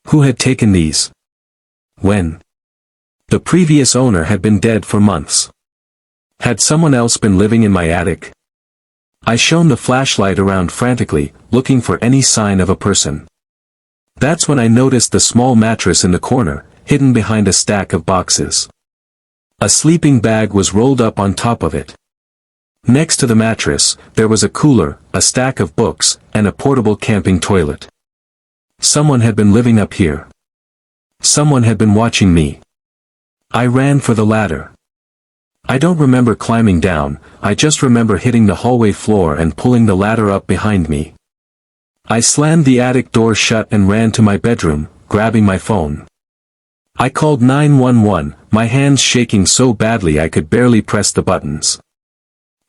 Who had taken these? When? The previous owner had been dead for months. Had someone else been living in my attic? I shone the flashlight around frantically, looking for any sign of a person. That's when I noticed the small mattress in the corner, hidden behind a stack of boxes. A sleeping bag was rolled up on top of it. Next to the mattress, there was a cooler, a stack of books, and a portable camping toilet. Someone had been living up here. Someone had been watching me. I ran for the ladder. I don't remember climbing down, I just remember hitting the hallway floor and pulling the ladder up behind me. I slammed the attic door shut and ran to my bedroom, grabbing my phone. I called 911, my hands shaking so badly I could barely press the buttons.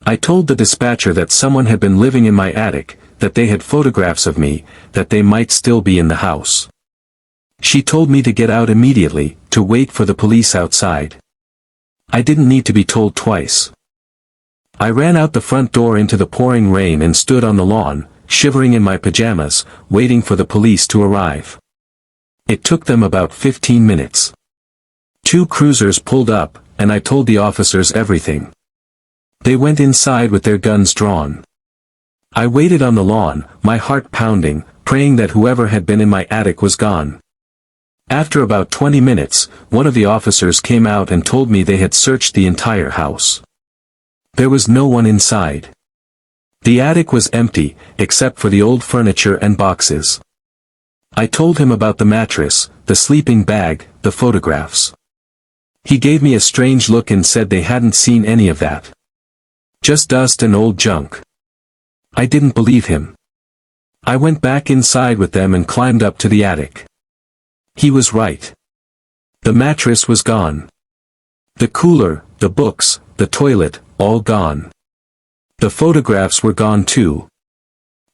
I told the dispatcher that someone had been living in my attic, that they had photographs of me, that they might still be in the house. She told me to get out immediately, to wait for the police outside. I didn't need to be told twice. I ran out the front door into the pouring rain and stood on the lawn, shivering in my pajamas, waiting for the police to arrive. It took them about 15 minutes. 2 cruisers pulled up, and I told the officers everything. They went inside with their guns drawn. I waited on the lawn, my heart pounding, praying that whoever had been in my attic was gone. After about 20 minutes, one of the officers came out and told me they had searched the entire house. There was no one inside. The attic was empty, except for the old furniture and boxes. I told him about the mattress, the sleeping bag, the photographs. He gave me a strange look and said they hadn't seen any of that. Just dust and old junk. I didn't believe him. I went back inside with them and climbed up to the attic. He was right. The mattress was gone. The cooler, the books, the toilet, all gone. The photographs were gone too.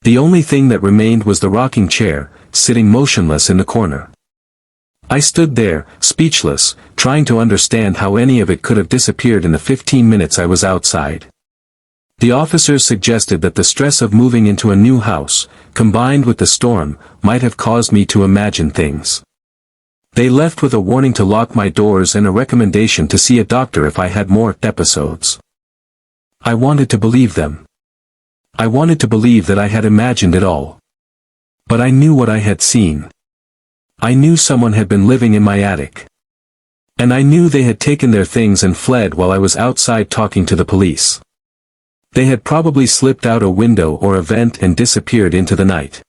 The only thing that remained was the rocking chair, sitting motionless in the corner. I stood there, speechless, trying to understand how any of it could have disappeared in the 15 minutes I was outside. The officers suggested that the stress of moving into a new house, combined with the storm, might have caused me to imagine things. They left with a warning to lock my doors and a recommendation to see a doctor if I had more episodes. I wanted to believe them. I wanted to believe that I had imagined it all. But I knew what I had seen. I knew someone had been living in my attic. And I knew they had taken their things and fled while I was outside talking to the police. They had probably slipped out a window or a vent and disappeared into the night.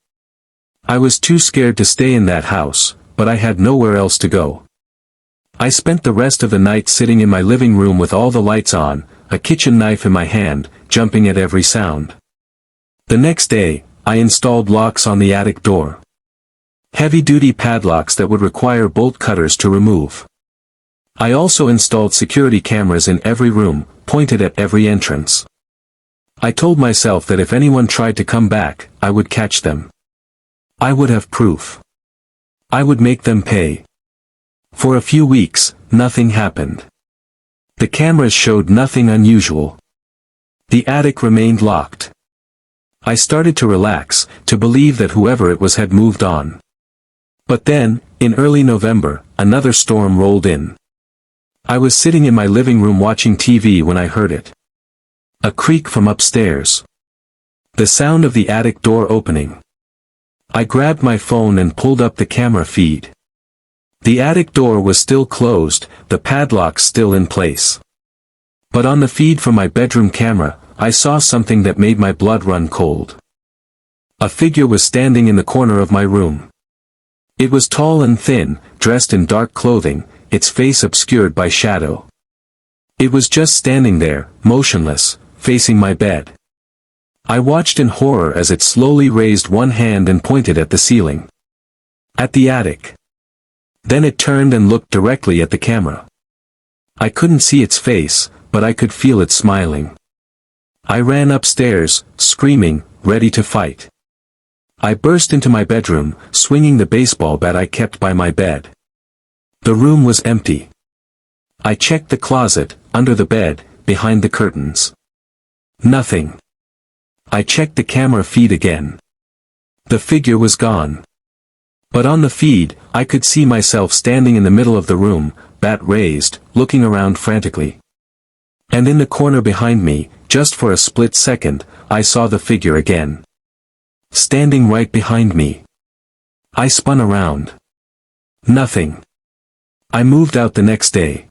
I was too scared to stay in that house, but I had nowhere else to go. I spent the rest of the night sitting in my living room with all the lights on, a kitchen knife in my hand, jumping at every sound. The next day, I installed locks on the attic door. Heavy-duty padlocks that would require bolt cutters to remove. I also installed security cameras in every room, pointed at every entrance. I told myself that if anyone tried to come back, I would catch them. I would have proof. I would make them pay. For a few weeks, nothing happened. The cameras showed nothing unusual. The attic remained locked. I started to relax, to believe that whoever it was had moved on. But then, in early November, another storm rolled in. I was sitting in my living room watching TV when I heard it. A creak from upstairs. The sound of the attic door opening. I grabbed my phone and pulled up the camera feed. The attic door was still closed, the padlocks still in place. But on the feed from my bedroom camera, I saw something that made my blood run cold. A figure was standing in the corner of my room. It was tall and thin, dressed in dark clothing, its face obscured by shadow. It was just standing there, motionless, facing my bed. I watched in horror as it slowly raised one hand and pointed at the ceiling. At the attic. Then it turned and looked directly at the camera. I couldn't see its face, but I could feel it smiling. I ran upstairs, screaming, ready to fight. I burst into my bedroom, swinging the baseball bat I kept by my bed. The room was empty. I checked the closet, under the bed, behind the curtains. Nothing. I checked the camera feed again. The figure was gone. But on the feed, I could see myself standing in the middle of the room, bat raised, looking around frantically. And in the corner behind me, just for a split second, I saw the figure again. Standing right behind me. I spun around. Nothing. I moved out the next day.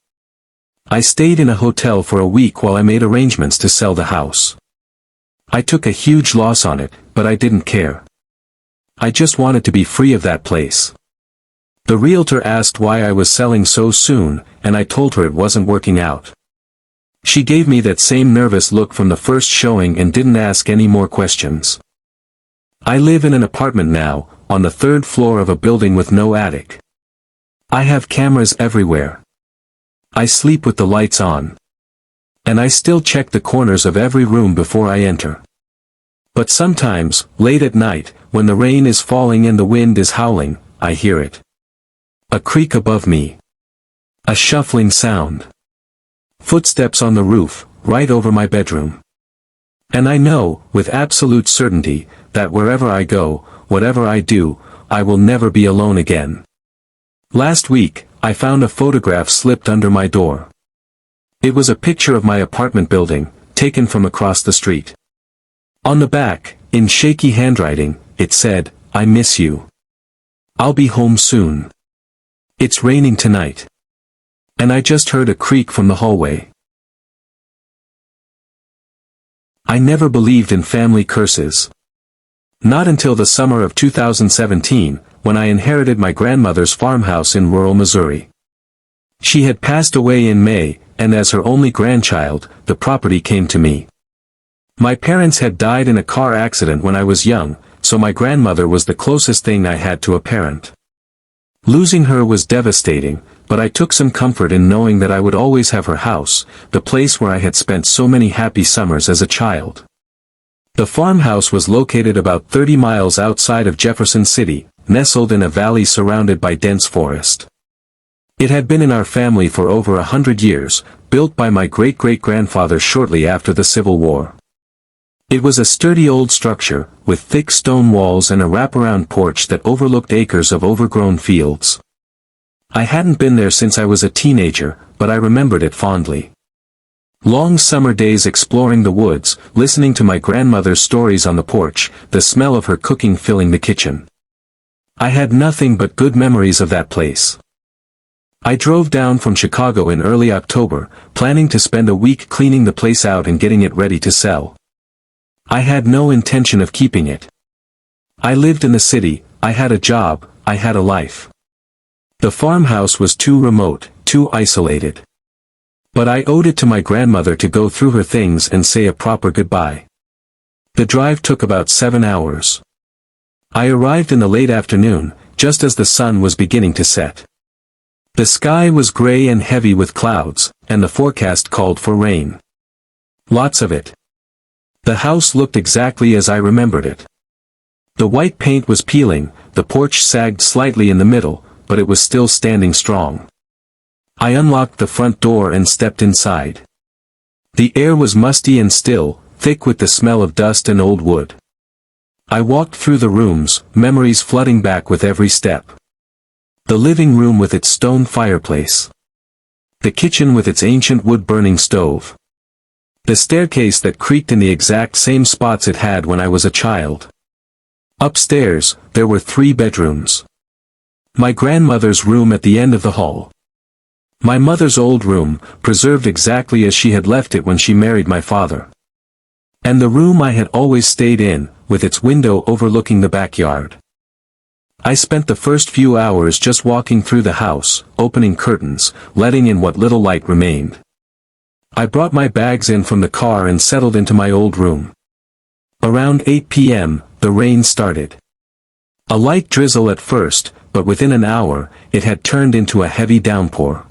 I stayed in a hotel for a week while I made arrangements to sell the house. I took a huge loss on it, but I didn't care. I just wanted to be free of that place. The realtor asked why I was selling so soon, and I told her it wasn't working out. She gave me that same nervous look from the first showing and didn't ask any more questions. I live in an apartment now, on the 3rd floor of a building with no attic. I have cameras everywhere. I sleep with the lights on. And I still check the corners of every room before I enter. But sometimes, late at night, when the rain is falling and the wind is howling, I hear it. A creak above me. A shuffling sound. Footsteps on the roof, right over my bedroom. And I know, with absolute certainty, that wherever I go, whatever I do, I will never be alone again. Last week, I found a photograph slipped under my door. It was a picture of my apartment building, taken from across the street. On the back, in shaky handwriting, it said, "I miss you. I'll be home soon. It's raining tonight." And I just heard a creak from the hallway. I never believed in family curses. Not until the summer of 2017, when I inherited my grandmother's farmhouse in rural Missouri. She had passed away in May, and as her only grandchild, the property came to me. My parents had died in a car accident when I was young, so my grandmother was the closest thing I had to a parent. Losing her was devastating, but I took some comfort in knowing that I would always have her house, the place where I had spent so many happy summers as a child. The farmhouse was located about 30 miles outside of Jefferson City, nestled in a valley surrounded by dense forest. It had been in our family for over 100 years, built by my great-great-grandfather shortly after the Civil War. It was a sturdy old structure, with thick stone walls and a wraparound porch that overlooked acres of overgrown fields. I hadn't been there since I was a teenager, but I remembered it fondly. Long summer days exploring the woods, listening to my grandmother's stories on the porch, the smell of her cooking filling the kitchen. I had nothing but good memories of that place. I drove down from Chicago in early October, planning to spend a week cleaning the place out and getting it ready to sell. I had no intention of keeping it. I lived in the city, I had a job, I had a life. The farmhouse was too remote, too isolated. But I owed it to my grandmother to go through her things and say a proper goodbye. The drive took about 7 hours. I arrived in the late afternoon, just as the sun was beginning to set. The sky was gray and heavy with clouds, and the forecast called for rain. Lots of it. The house looked exactly as I remembered it. The white paint was peeling, the porch sagged slightly in the middle, but it was still standing strong. I unlocked the front door and stepped inside. The air was musty and still, thick with the smell of dust and old wood. I walked through the rooms, memories flooding back with every step. The living room with its stone fireplace. The kitchen with its ancient wood-burning stove. The staircase that creaked in the exact same spots it had when I was a child. Upstairs, there were 3 bedrooms. My grandmother's room at the end of the hall. My mother's old room, preserved exactly as she had left it when she married my father. And the room I had always stayed in, with its window overlooking the backyard. I spent the first few hours just walking through the house, opening curtains, letting in what little light remained. I brought my bags in from the car and settled into my old room. Around 8 p.m., the rain started. A light drizzle at first, but within an hour, it had turned into a heavy downpour.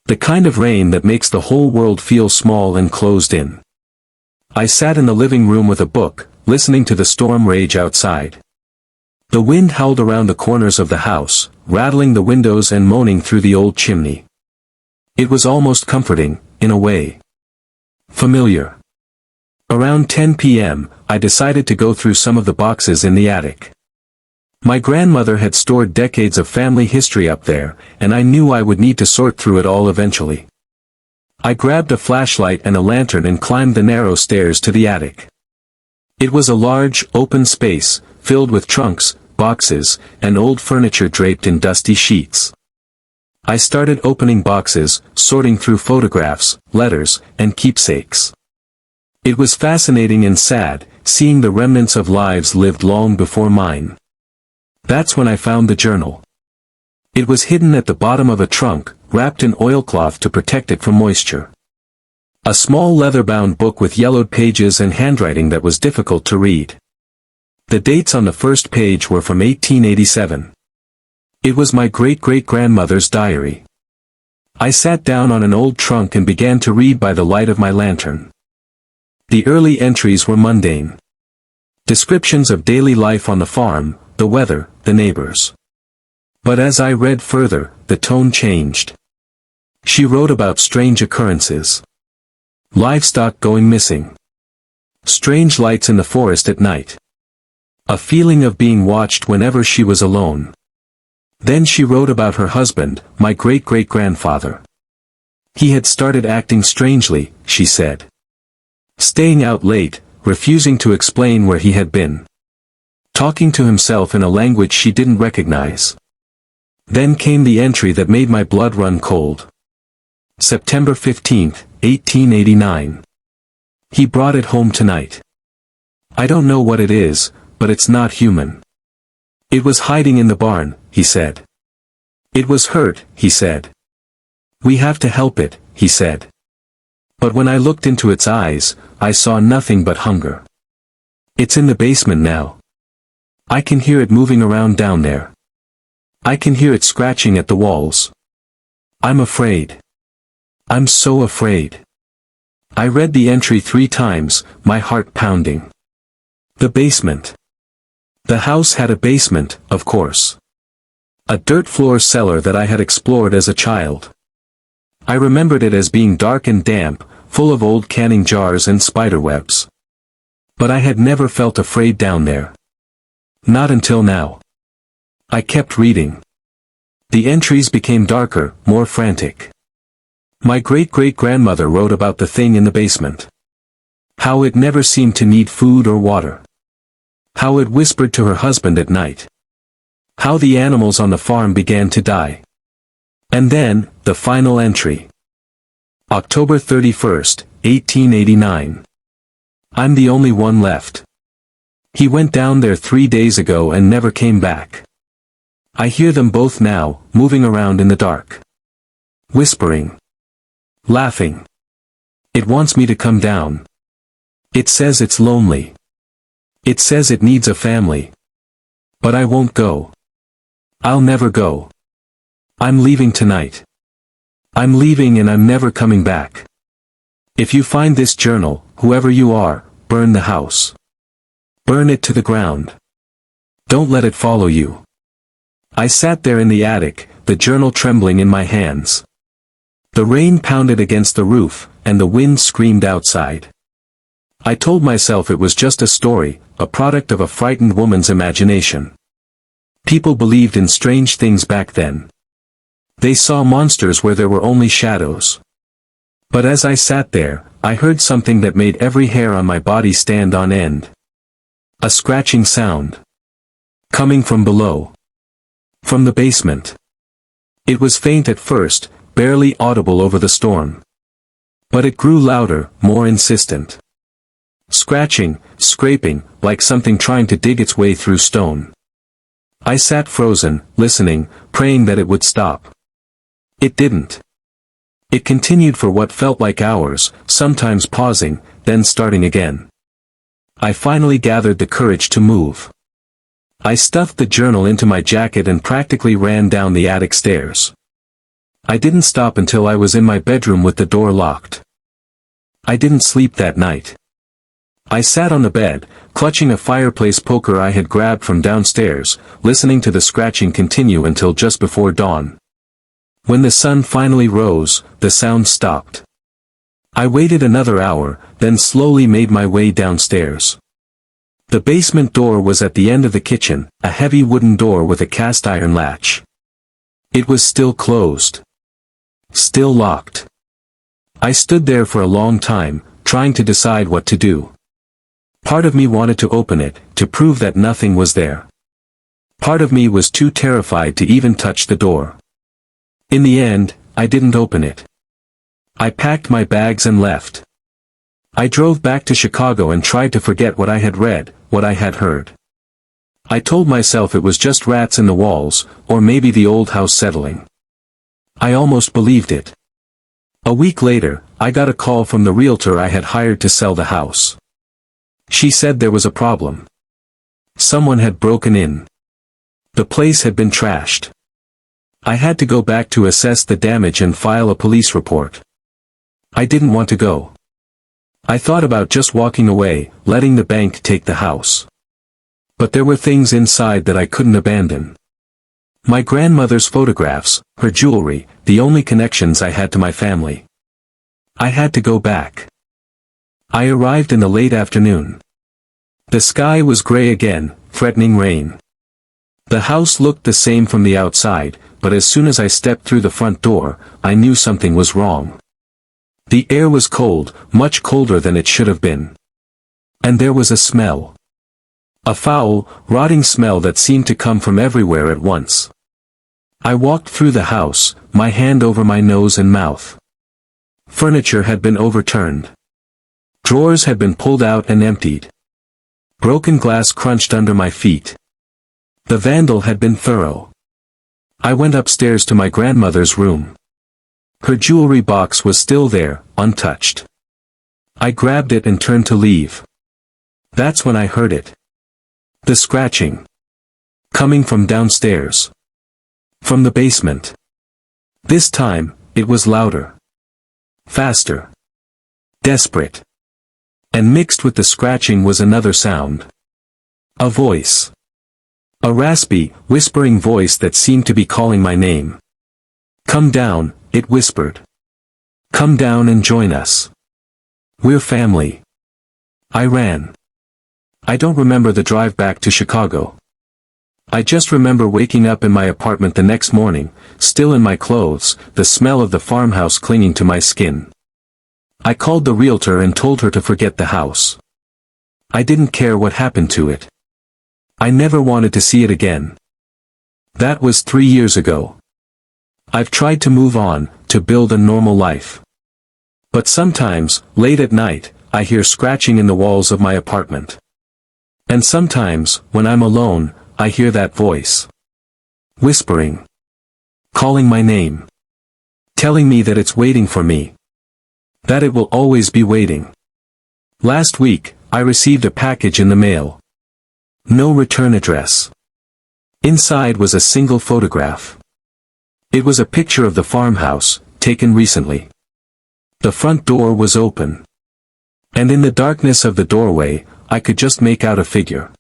The kind of rain that makes the whole world feel small and closed in. I sat in the living room with a book, listening to the storm rage outside. The wind howled around the corners of the house, rattling the windows and moaning through the old chimney. It was almost comforting, in a way. Familiar. Around 10 p.m., I decided to go through some of the boxes in the attic. My grandmother had stored decades of family history up there, and I knew I would need to sort through it all eventually. I grabbed a flashlight and a lantern and climbed the narrow stairs to the attic. It was a large, open space, filled with trunks, boxes, and old furniture draped in dusty sheets. I started opening boxes, sorting through photographs, letters, and keepsakes. It was fascinating and sad, seeing the remnants of lives lived long before mine. That's when I found the journal. It was hidden at the bottom of a trunk, wrapped in oilcloth to protect it from moisture. A small leather-bound book with yellowed pages and handwriting that was difficult to read. The dates on the first page were from 1887. It was my great-great-grandmother's diary. I sat down on an old trunk and began to read by the light of my lantern. The early entries were mundane. Descriptions of daily life on the farm, the weather, the neighbors. But as I read further, the tone changed. She wrote about strange occurrences. Livestock going missing. Strange lights in the forest at night. A feeling of being watched whenever she was alone. Then she wrote about her husband, my great-great-grandfather. He had started acting strangely, she said. Staying out late, refusing to explain where he had been. Talking to himself in a language she didn't recognize. Then came the entry that made my blood run cold. September 15, 1889. He brought it home tonight. I don't know what it is, but it's not human. It was hiding in the barn, he said. It was hurt, he said. We have to help it, he said. But when I looked into its eyes, I saw nothing but hunger. It's in the basement now. I can hear it moving around down there. I can hear it scratching at the walls. I'm afraid. I'm so afraid. I read the entry 3 times, my heart pounding. The basement. The house had a basement, of course. A dirt floor cellar that I had explored as a child. I remembered it as being dark and damp, full of old canning jars and spiderwebs. But I had never felt afraid down there. Not until now. I kept reading. The entries became darker, more frantic. My great-great-grandmother wrote about the thing in the basement. How it never seemed to need food or water. How it whispered to her husband at night. How the animals on the farm began to die. And then, the final entry. October 31st, 1889. I'm the only one left. He went down there 3 days ago and never came back. I hear them both now, moving around in the dark. Whispering. Laughing. It wants me to come down. It says it's lonely. It says it needs a family. But I won't go. I'll never go. I'm leaving tonight. I'm leaving and I'm never coming back. If you find this journal, whoever you are, burn the house. Burn it to the ground. Don't let it follow you. I sat there in the attic, the journal trembling in my hands. The rain pounded against the roof, and the wind screamed outside. I told myself it was just a story, a product of a frightened woman's imagination. People believed in strange things back then. They saw monsters where there were only shadows. But as I sat there, I heard something that made every hair on my body stand on end. A scratching sound. Coming from below. From the basement. It was faint at first, barely audible over the storm. But it grew louder, more insistent. Scratching, scraping, like something trying to dig its way through stone. I sat frozen, listening, praying that it would stop. It didn't. It continued for what felt like hours, sometimes pausing, then starting again. I finally gathered the courage to move. I stuffed the journal into my jacket and practically ran down the attic stairs. I didn't stop until I was in my bedroom with the door locked. I didn't sleep that night. I sat on the bed, clutching a fireplace poker I had grabbed from downstairs, listening to the scratching continue until just before dawn. When the sun finally rose, the sound stopped. I waited another hour, then slowly made my way downstairs. The basement door was at the end of the kitchen, a heavy wooden door with a cast iron latch. It was still closed. Still locked. I stood there for a long time, trying to decide what to do. Part of me wanted to open it, to prove that nothing was there. Part of me was too terrified to even touch the door. In the end, I didn't open it. I packed my bags and left. I drove back to Chicago and tried to forget what I had read, what I had heard. I told myself it was just rats in the walls, or maybe the old house settling. I almost believed it. A week later, I got a call from the realtor I had hired to sell the house. She said there was a problem. Someone had broken in. The place had been trashed. I had to go back to assess the damage and file a police report. I didn't want to go. I thought about just walking away, letting the bank take the house. But there were things inside that I couldn't abandon. My grandmother's photographs, her jewelry, the only connections I had to my family. I had to go back. I arrived in the late afternoon. The sky was gray again, threatening rain. The house looked the same from the outside, but as soon as I stepped through the front door, I knew something was wrong. The air was cold, much colder than it should have been. And there was a smell. A foul, rotting smell that seemed to come from everywhere at once. I walked through the house, my hand over my nose and mouth. Furniture had been overturned. Drawers had been pulled out and emptied. Broken glass crunched under my feet. The vandal had been thorough. I went upstairs to my grandmother's room. Her jewelry box was still there, untouched. I grabbed it and turned to leave. That's when I heard it. The scratching. Coming from downstairs. From the basement. This time, it was louder. Faster. Desperate. And mixed with the scratching was another sound. A voice. A raspy, whispering voice that seemed to be calling my name. "Come down," it whispered. "Come down and join us. We're family." I ran. I don't remember the drive back to Chicago. I just remember waking up in my apartment the next morning, still in my clothes, the smell of the farmhouse clinging to my skin. I called the realtor and told her to forget the house. I didn't care what happened to it. I never wanted to see it again. That was 3 years ago. I've tried to move on, to build a normal life. But sometimes, late at night, I hear scratching in the walls of my apartment. And sometimes, when I'm alone, I hear that voice. Whispering. Calling my name. Telling me that it's waiting for me. That it will always be waiting. Last week, I received a package in the mail. No return address. Inside was a single photograph. It was a picture of the farmhouse, taken recently. The front door was open. And in the darkness of the doorway, I could just make out a figure.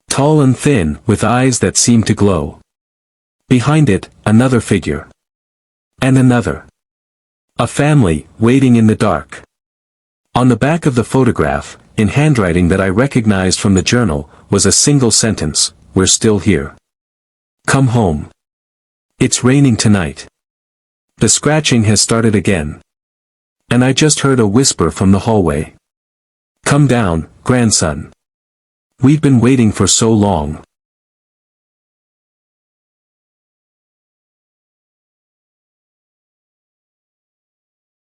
Tall and thin, with eyes that seemed to glow. Behind it, another figure. And another. A family, waiting in the dark. On the back of the photograph, in handwriting that I recognized from the journal, was a single sentence: "We're still here. Come home. It's raining tonight." The scratching has started again. And I just heard a whisper from the hallway. "Come down, grandson. We've been waiting for so long."